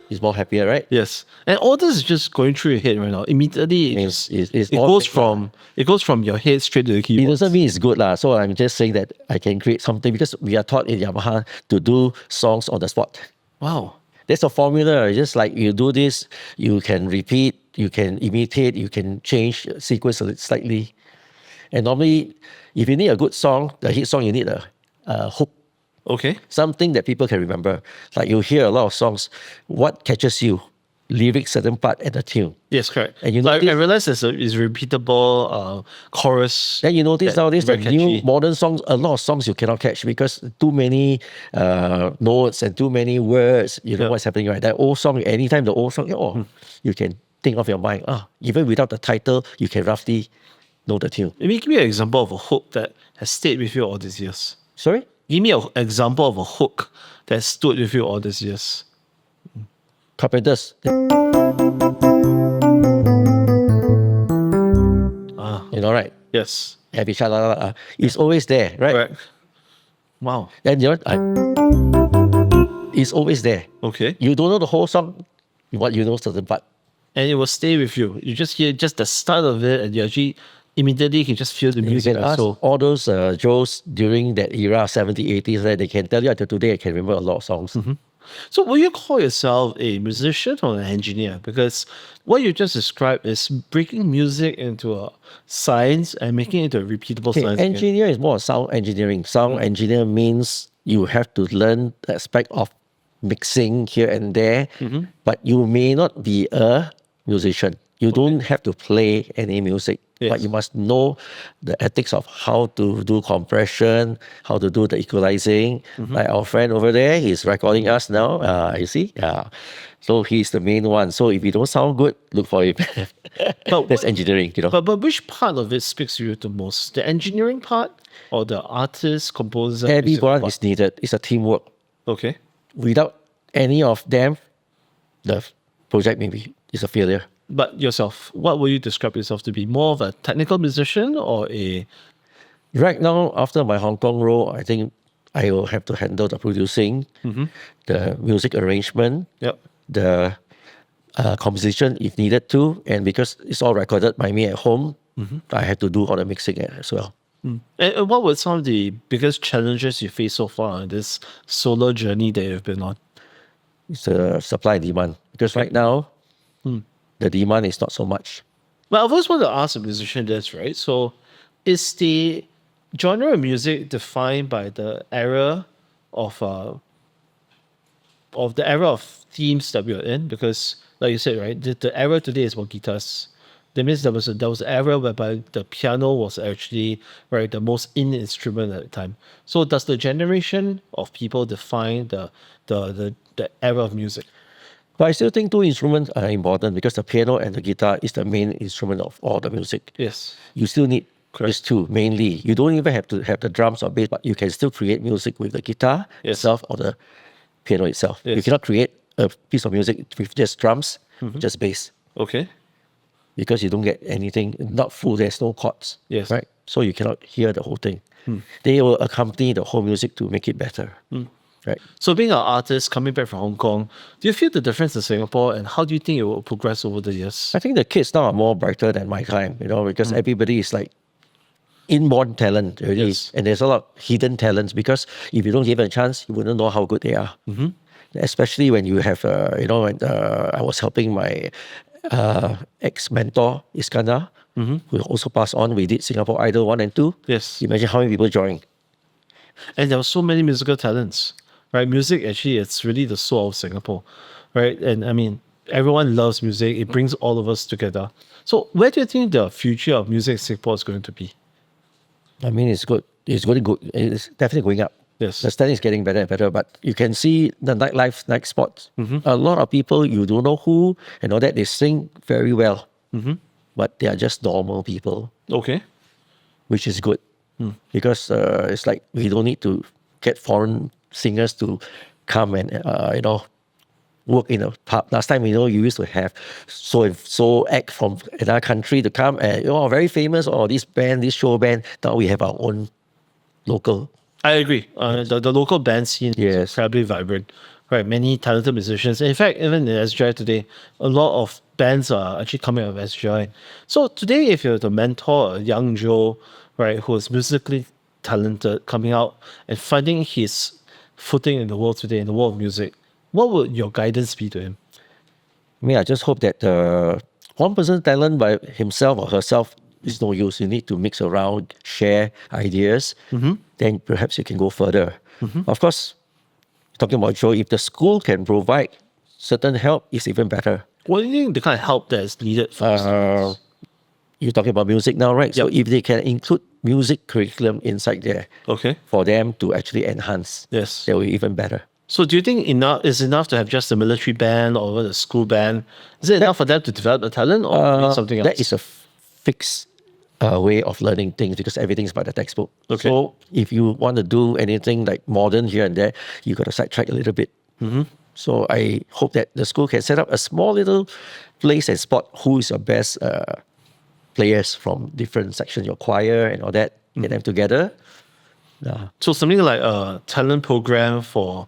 it's more happier, right? Yes. And all this is just going through your head right now. Immediately It's it all goes things, from your head straight to the it keyboard. doesn't mean it's good, lah. So I'm just saying that I can create something because we are taught in Yamaha to do songs on the spot. Wow. That's a formula. Just like you do this, you can repeat, you can imitate, you can change sequence slightly. And normally, if you need a good song, a hit song, you need a hook, Okay. something that people can remember. Like you hear a lot of songs, what catches you? Lyrics, certain part, and the tune. Yes, correct. And you So I notice- realize it's repeatable chorus. Then you notice that nowadays is the very new catchy. modern songs, a lot of songs you cannot catch because too many notes and too many words. You know Yeah. what's happening, right? That old song, anytime the old song, you can think of your mind. Even without the title, you can roughly know the tune. Maybe give me an example of a hook that has stayed with you all these years. Sorry? Give me an example of a hook that stood with you all these years. Carpenters. You know, right? Yes. Happy sha-la-la-la. It's always there, right? Correct. Wow. And you know, it's always there. Okay. You don't know the whole song, what you know certain part. And it will stay with you. You just hear just the start of it, and you actually immediately can just feel the You music. can and ask so all those Joes during that era, 70s, 80s, right? They can tell you until today, I can remember a lot of songs. So will you call yourself a musician or an engineer? Because what you just described is breaking music into a science and making it into a repeatable Okay, science. again. engineer is more sound engineering. Sound engineer means you have to learn the aspect of mixing here and there, but you may not be a musician. You don't have to play any music, Yes. but you must know the ethics of how to do compression, how to do the equalizing. Like our friend over there, he's recording us now. You see? So he's the main one. So if you don't sound good, look for him. But That's what- engineering, you know. But which part of it speaks to you the most? The engineering part or the artist, composer? musical Everyone part? is needed. It's a teamwork. Okay. Without any of them, the project maybe is a failure. But yourself, what will you describe yourself to be? More of a technical musician or a... Right now, after my Hong Kong role, I think I will have to handle the producing, the music arrangement, Yep. the composition if needed to. And because it's all recorded by me at home, I had to do all the mixing as well. And what were some of the biggest challenges you faced so far on this solo journey that you've been on? It's a supply and demand. Because right now, the demand is not so much. Well, I've always wanted to ask a musician this, right? So, is the genre of music defined by the era of themes that we are in? Because, like you said, right, the era today is about guitars. That means there was an era whereby the piano was actually the most in instrument at the time. So, does the generation of people define the era of music? But I still think two instruments are important because the piano and the guitar is the main instrument of all the music. Yes. You still need Correct. these two mainly. You don't even have to have the drums or bass, but you can still create music with the guitar itself or the piano itself. Yes. You cannot create a piece of music with just drums, just bass, Okay. because you don't get anything, not full, there's no chords. Yes. Right? So you cannot hear the whole thing. They will accompany the whole music to make it better. Right? So, being an artist coming back from Hong Kong, do you feel the difference in Singapore, and how do you think it will progress over the years? I think the kids now are more brighter than my time, because everybody is like inborn talent already. Yes. And there's a lot of hidden talents because if you don't give them a chance, you wouldn't know how good they are. Especially when you have, when I was helping my ex-mentor, Iskandar, who also passed on. We did Singapore Idol 1 and 2. Yes. Imagine how many people joined. And there were so many musical talents, right? Music actually, it's really the soul of Singapore, right? And I mean, everyone loves music. It brings all of us together. So where do you think the future of music in Singapore is going to be? I mean, it's good. It's going to go. It's definitely going up. Yes. The standing is getting better and better, but you can see the nightlife, night spots. A lot of people, you don't know who and all that, they sing very well, but they are just normal people, Okay. which is good because it's like we don't need to get foreign singers to come and, work in a pub. Last time, you used to have so and so act from another country to come and, very famous, or this band, this show band. Now we have our own local. I agree. The local band scene is Yes. incredibly vibrant. Right, many talented musicians. In fact, even in SGI today, a lot of bands are actually coming out of SGI. So today, if you're to mentor a young Joe, right, who is musically talented, coming out and finding his footing in the world today, in the world of music, what would your guidance be to him? I mean, I just hope that one person's talent by himself or herself is no use. You need to mix around, share ideas, then perhaps you can go further. Of course, talking about Joe, if the school can provide certain help, it's even better. What do you think the kind of help that is needed for students? You're talking about music now, right? So Yep. if they can include music curriculum inside there Okay. for them to actually enhance, Yes. that will be even better. So do you think enough to have just a military band or the school band? Is it enough for them to develop the talent or something else? That is a fixed way of learning things because everything's by the textbook. Okay. So if you want to do anything like modern here and there, you got to sidetrack a little bit. So I hope that the school can set up a small little place and spot who is your best players from different sections, your choir and all that, get them together. So something like a talent program for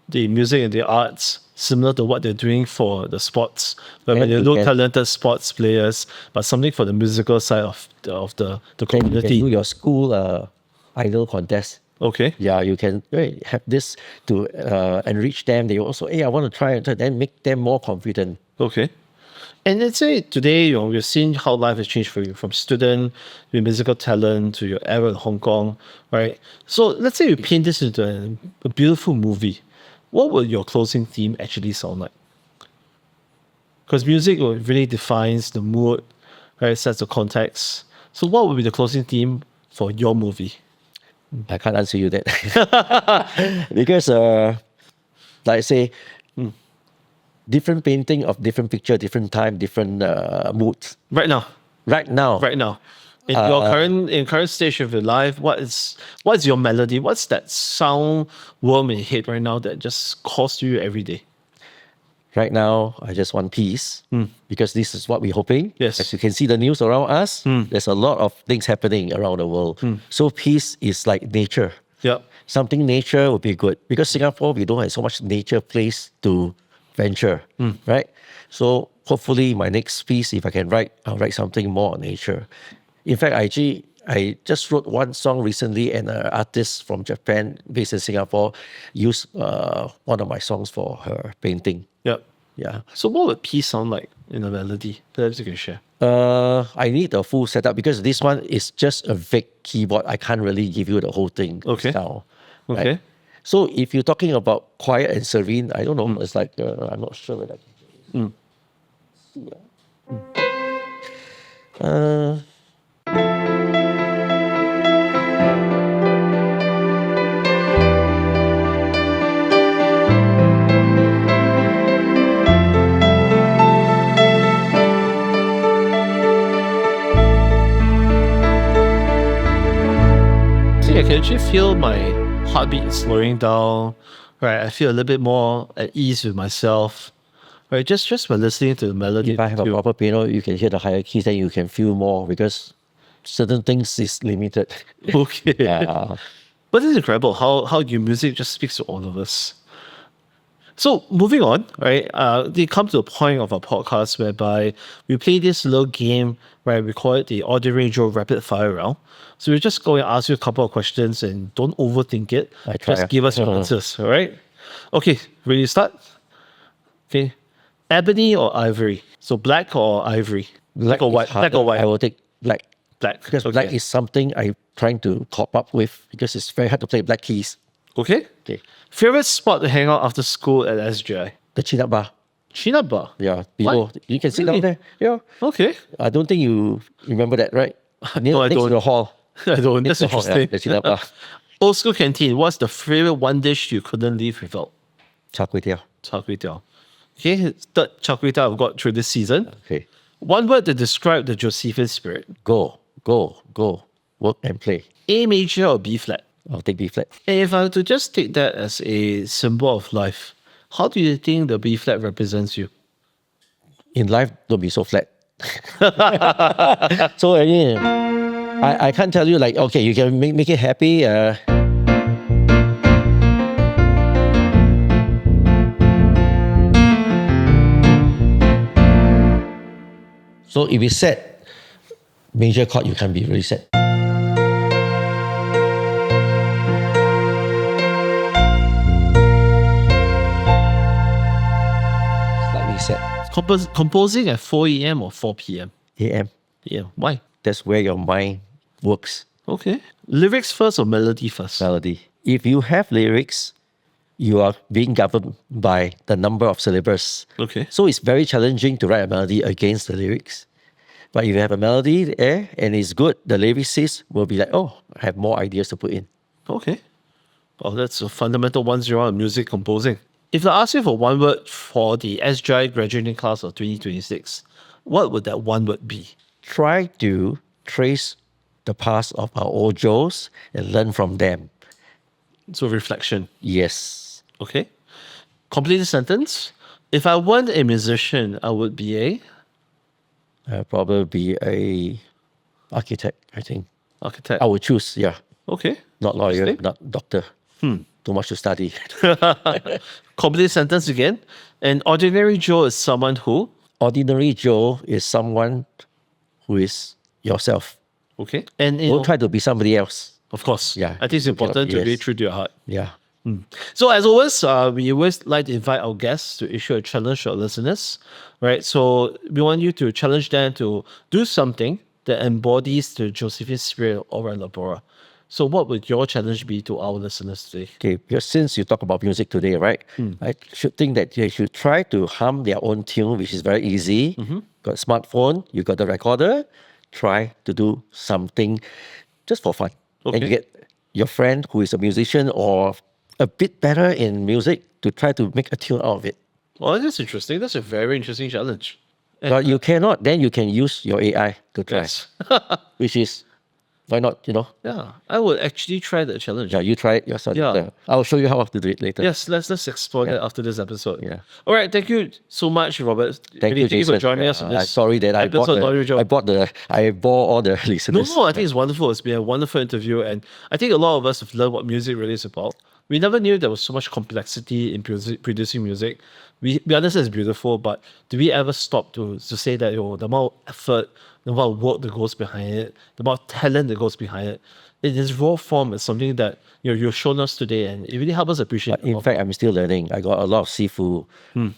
the music and the arts, similar to what they're doing for the sports, where Yeah, they you look can- talented sports players, but something for the musical side of the Then you can community. do your school idol contest. Okay. Yeah, you can have this to enrich them. They also, I want to try it, then make them more confident. Okay. And let's say today, we've seen how life has changed for you from student to musical talent to your era in Hong Kong, right? So let's say you paint this into a beautiful movie. What would your closing theme actually sound like? Because music really defines the mood, right? Sets the context. So what would be the closing theme for your movie? I can't answer you that because, like I say, different painting of different picture, different time, different moods. Right now. Right now, In your current stage of your life, what's your melody? What's that sound worm in your head right now that just calls to you every day? right now, I just want peace because this is what we're hoping. Yes. As you can see the news around us, there's a lot of things happening around the world. So peace is like nature. Yeah. Something nature would be good because Singapore, we don't have so much nature place to venture, right? So hopefully my next piece, if I can write, I'll write something more on nature. In fact, I just wrote one song recently, and an artist from Japan based in Singapore used one of my songs for her painting. Yep. Yeah. So what would piece sound like in a melody? Perhaps you can share. I need a full setup because this one is just a vague keyboard. I can't really give you the whole thing Okay. now. Okay. Right? So if you're talking about quiet and serene, I don't know. It's like I'm not sure whether I can. See, I can actually feel my heartbeat slowing down. Right, I feel a little bit more at ease with myself. Right, just by listening to the melody. If I have a too. proper piano, you can hear the higher keys, then you can feel more because certain things is limited. Okay. Yeah. But it's incredible how your music just speaks to all of us. So moving on, right? They come to a point of our podcast whereby we play this little game, right? We call it the Ordinary Joe Rapid Fire Round. So we're just going to ask you a couple of questions and don't overthink it. I try. Just give us your answers, all right? Okay, ready to start? Okay. Ebony or ivory? So black or ivory? Black or is white? Black harder. or white? I will take black. Black. Because black is something I'm trying to cope up with because it's very hard to play black keys. Okay. Okay. Favorite spot to hang out after school at SGI? The chin-up bar. Chin-up bar. Yeah, below. What? You can sit Really? down there. Yeah. Okay. I don't think you remember that, right? No, I Next don't. to the hall. I don't. Next That's to the hall, interesting. yeah, the chin-up bar. Old school canteen. What's the favorite one dish you couldn't live without? Char kway teow. Char kway teow. Okay, third char kway teow I've got through this season. Okay. One word to describe the Josephian spirit. Go. Work and play. A major or B flat? I'll take B flat. And if I were to just take that as a symbol of life, how do you think the B flat represents you? In life, don't be so flat. So I can't tell you like, okay, you can make it happy. So if it's set, major chord, you can't be really set. Slightly set. Composing at 4 a.m. or 4 p.m.? AM. Yeah. Why? That's where your mind works. Okay. Lyrics first or melody first? Melody. If you have lyrics, you are being governed by the number of syllables. Okay. So it's very challenging to write a melody against the lyrics. But if you have a melody there and it's good, the lyricist will be like, oh, I have more ideas to put in. Okay. Well, that's a fundamental 101 on music composing. If I ask you for one word for the SGI graduating class of 2026, what would that one word be? Try to trace the past of our old Joes and learn from them. So reflection. Yes. Okay. Complete the sentence. If I weren't a musician, I would be a I'll probably be a architect, I think. architect. I would choose, yeah. Okay. Not lawyer, Interesting. not doctor. Too much to study. Complete sentence again. An ordinary Joe is someone who. Ordinary Joe is someone who is yourself. Okay. And Don't try to be somebody else. of course. Yeah. I think it's important to Yes. be true to your heart. Yeah. So as always, we always like to invite our guests to issue a challenge to our listeners, right? So we want you to challenge them to do something that embodies the Josephian spirit of our Labora. So what would your challenge be to our listeners today? Okay, because since you talk about music today, right? I should think that they should try to hum their own tune, which is very easy. Got a smartphone, you got the recorder. Try to do something just for fun. And Okay. you get your friend who is a musician or a bit better in music to try to make a tune out of it. Well, that's interesting. That's a very interesting challenge. But you cannot, then you can use your AI to try, Yes. which is, why not, Yeah, I would actually try the challenge. Yeah, you try it yourself. Yeah. I'll show you how to do it later. Yes, let's explore that after this episode. Yeah. All right, thank you so much, Robert. Thank you, Jason. for joining us on I'm this. sorry that I episode of Audio Joe. I bore all the No, listeners. I think it's wonderful. It's been a wonderful interview, and I think a lot of us have learned what music really is about. We never knew there was so much complexity in producing music. We understand it's beautiful, but do we ever stop to say that the amount of effort, the amount of work that goes behind it, the amount of talent that goes behind it, in its raw form is something that you've shown us today, and it really helps us appreciate. In fact, I'm still learning. I got a lot of sifu,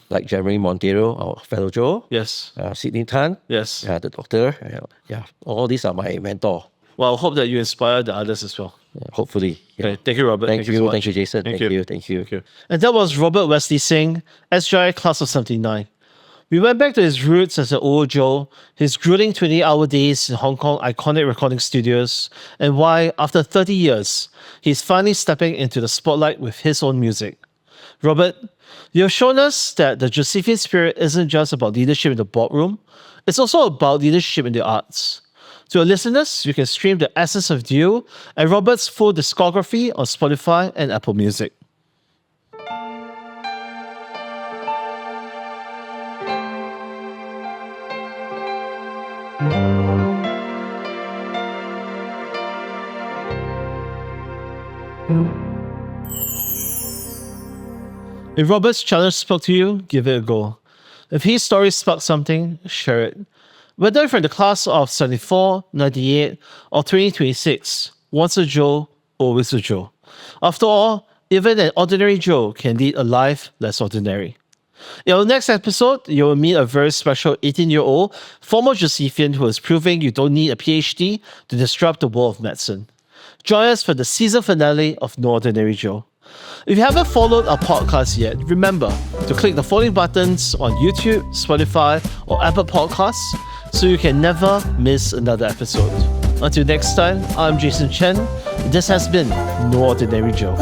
like Jeremy Montero, our fellow Joe. Yes. Sydney Tan. Yes. The doctor. All these are my mentor. Well, I hope that you inspire the others as well. Hopefully. Yeah. Okay, thank you, Robert. Thank so you, much. thank you, Jason. Thank you. And that was Robert Wesley Seng, SGI Class of 79. We went back to his roots as an old Joe, his grueling 20-hour days in Hong Kong iconic recording studios, and why, after 30 years, he's finally stepping into the spotlight with his own music. Robert, you have shown us that the Josephian spirit isn't just about leadership in the boardroom, it's also about leadership in the arts. To our listeners, you can stream the essence of you and Robert's full discography on Spotify and Apple Music. If Robert's challenge spoke to you, give it a go. If his story sparked something, share it. Whether you're from the class of 74, 98, or 2026, once a Joe, always a Joe. After all, even an ordinary Joe can lead a life less ordinary. In our next episode, you will meet a very special 18-year-old former Josephian who is proving you don't need a PhD to disrupt the world of medicine. Join us for the season finale of No Ordinary Joe. If you haven't followed our podcast yet, remember to click the following buttons on YouTube, Spotify, or Apple Podcasts so you can never miss another episode. Until next time, I'm Jason Chen, and this has been No Ordinary Joe.